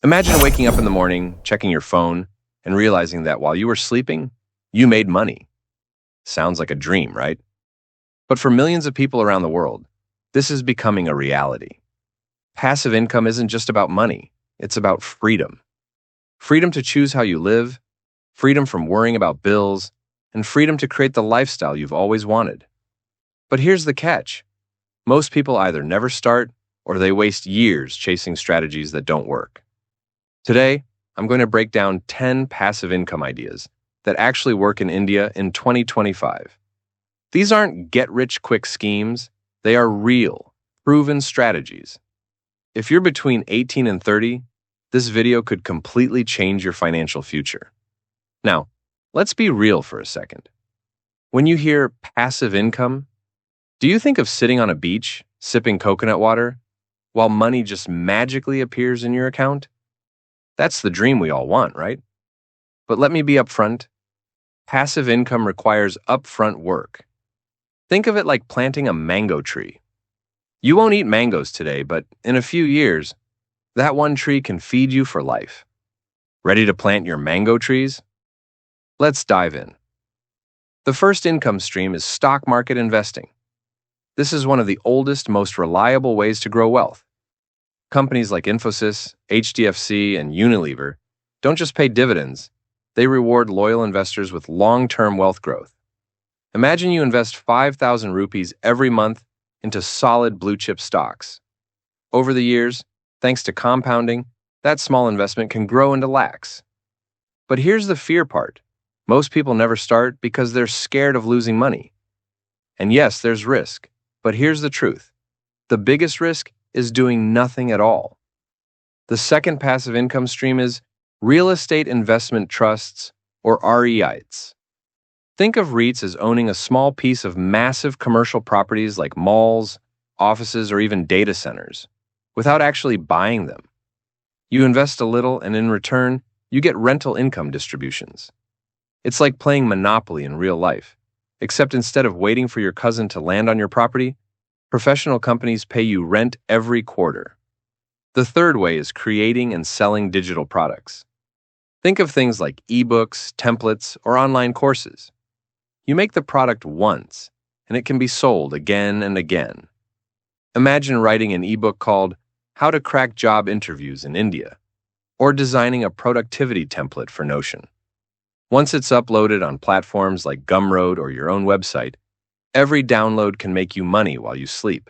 Imagine waking up in the morning, checking your phone, and realizing that while you were sleeping, you made money. Sounds like a dream, right? But for millions of people around the world, this is becoming a reality. Passive income isn't just about money, it's about freedom. Freedom to choose how you live, freedom from worrying about bills, and freedom to create the lifestyle you've always wanted. But here's the catch. Most people either never start or they waste years chasing strategies that don't work. Today, I'm going to break down 10 passive income ideas that actually work in India in 2025. These aren't get-rich-quick schemes, they are real, proven strategies. If you're between 18 and 30, this video could completely change your financial future. Now, let's be real for a second. When you hear passive income, do you think of sitting on a beach, sipping coconut water, while money just magically appears in your account? That's the dream we all want, right? But let me be upfront. Passive income requires upfront work. Think of it like planting a mango tree. You won't eat mangoes today, but in a few years, that one tree can feed you for life. Ready to plant your mango trees? Let's dive in. The first income stream is stock market investing. This is one of the oldest, most reliable ways to grow wealth. Companies like Infosys, HDFC, and Unilever don't just pay dividends, they reward loyal investors with long-term wealth growth. Imagine you invest 5,000 rupees every month into solid blue-chip stocks. Over the years, thanks to compounding, that small investment can grow into lakhs. But here's the fear part. Most people never start because they're scared of losing money. And yes, there's risk, but here's the truth. The biggest risk is doing nothing at all. The second passive income stream is real estate investment trusts, or REITs. Think of REITs as owning a small piece of massive commercial properties like malls, offices, or even data centers, without actually buying them. You invest a little, and in return, you get rental income distributions. It's like playing Monopoly in real life, except instead of waiting for your cousin to land on your property, professional companies pay you rent every quarter. The third way is creating and selling digital products. Think of things like ebooks, templates, or online courses. You make the product once, and it can be sold again and again. Imagine writing an ebook called How to Crack Job Interviews in India, or designing a productivity template for Notion. Once it's uploaded on platforms like Gumroad or your own website, every download can make you money while you sleep.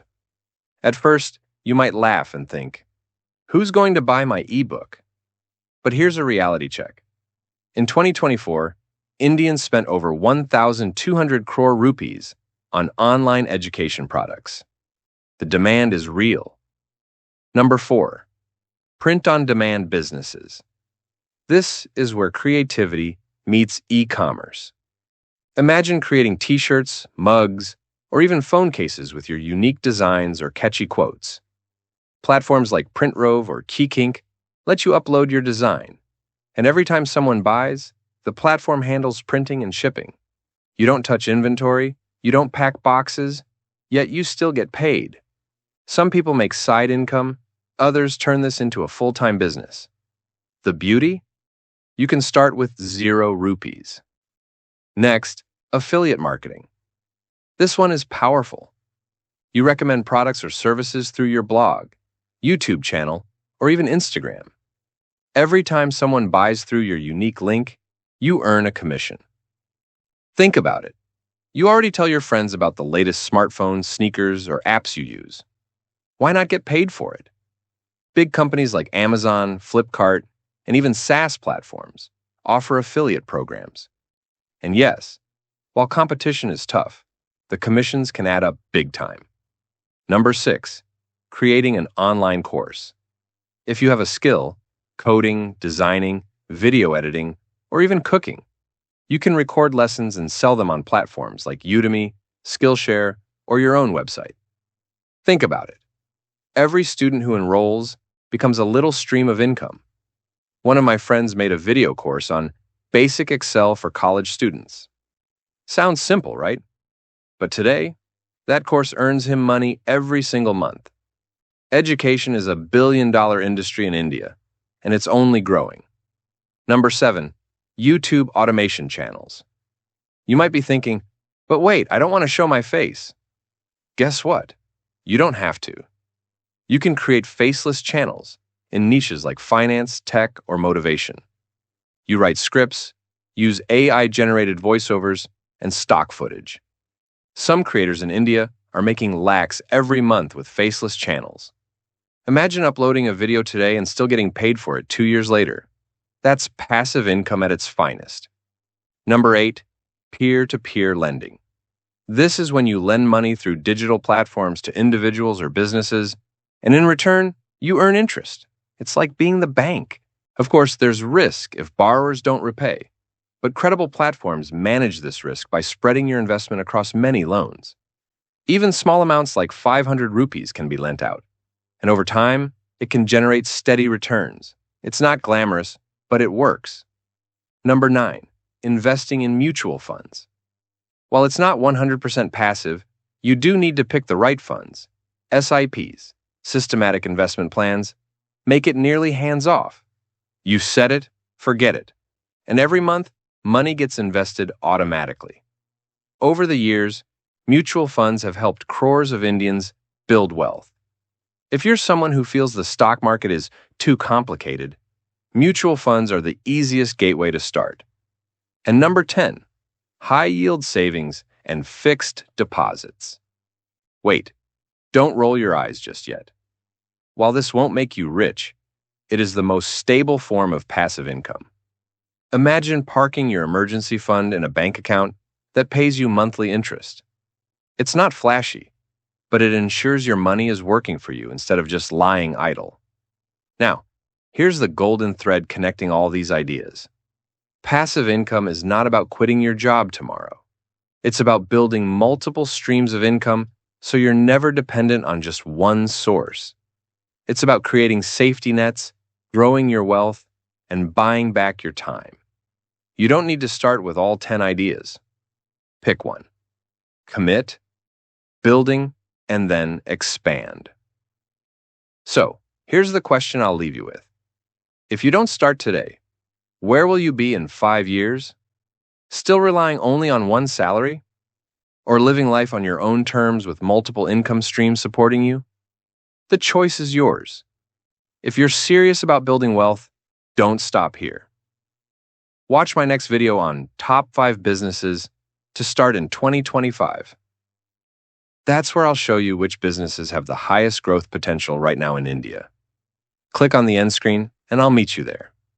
At first, you might laugh and think, who's going to buy my ebook? But here's a reality check. In 2024, Indians spent over 1,200 crore rupees on online education products. The demand is real. Number 4, print-on-demand businesses. This is where creativity meets e-commerce. Imagine creating t-shirts, mugs, or even phone cases with your unique designs or catchy quotes. Platforms like Printrove or KeyKink let you upload your design, and every time someone buys, the platform handles printing and shipping. You don't touch inventory, you don't pack boxes, yet you still get paid. Some people make side income, others turn this into a full-time business. The beauty? You can start with 0 rupees. Next, affiliate marketing. This one is powerful. You recommend products or services through your blog, YouTube channel, or even Instagram. Every time someone buys through your unique link, you earn a commission. Think about it. You already tell your friends about the latest smartphones, sneakers, or apps you use. Why not get paid for it? Big companies like Amazon, Flipkart, and even SaaS platforms offer affiliate programs. And yes, while competition is tough, the commissions can add up big time. Number 6, creating an online course. If you have a skill, coding, designing, video editing, or even cooking, you can record lessons and sell them on platforms like Udemy, Skillshare, or your own website. Think about it. Every student who enrolls becomes a little stream of income. One of my friends made a video course on basic Excel for college students. Sounds simple, right? But today, that course earns him money every single month. Education is a billion-dollar industry in India, and it's only growing. Number 7, YouTube automation channels. You might be thinking, but wait, I don't want to show my face. Guess what? You don't have to. You can create faceless channels in niches like finance, tech, or motivation. You write scripts, use AI-generated voiceovers, and stock footage. Some creators in India are making lakhs every month with faceless channels. Imagine uploading a video today and still getting paid for it 2 years later. That's passive income at its finest. Number 8, peer-to-peer lending. This is when you lend money through digital platforms to individuals or businesses, and in return, you earn interest. It's like being the bank. Of course, there's risk if borrowers don't repay, but credible platforms manage this risk by spreading your investment across many loans. Even small amounts like 500 rupees can be lent out, and over time, it can generate steady returns. It's not glamorous, but it works. Number 9, investing in mutual funds. While it's not 100% passive, you do need to pick the right funds. SIPs, systematic investment plans, make it nearly hands-off. You set it, forget it. And every month, money gets invested automatically. Over the years, mutual funds have helped crores of Indians build wealth. If you're someone who feels the stock market is too complicated, mutual funds are the easiest gateway to start. And number 10, high-yield savings and fixed deposits. Wait, don't roll your eyes just yet. While this won't make you rich, it is the most stable form of passive income. Imagine parking your emergency fund in a bank account that pays you monthly interest. It's not flashy, but it ensures your money is working for you instead of just lying idle. Now, here's the golden thread connecting all these ideas. Passive income is not about quitting your job tomorrow. It's about building multiple streams of income so you're never dependent on just one source. It's about creating safety nets, growing your wealth, and buying back your time. You don't need to start with all 10 ideas. Pick one. Commit, building, and then expand. So, here's the question I'll leave you with. If you don't start today, where will you be in 5 years? Still relying only on one salary? Or living life on your own terms with multiple income streams supporting you? The choice is yours. If you're serious about building wealth, don't stop here. Watch my next video on top 5 businesses to start in 2025. That's where I'll show you which businesses have the highest growth potential right now in India. Click on the end screen and I'll meet you there.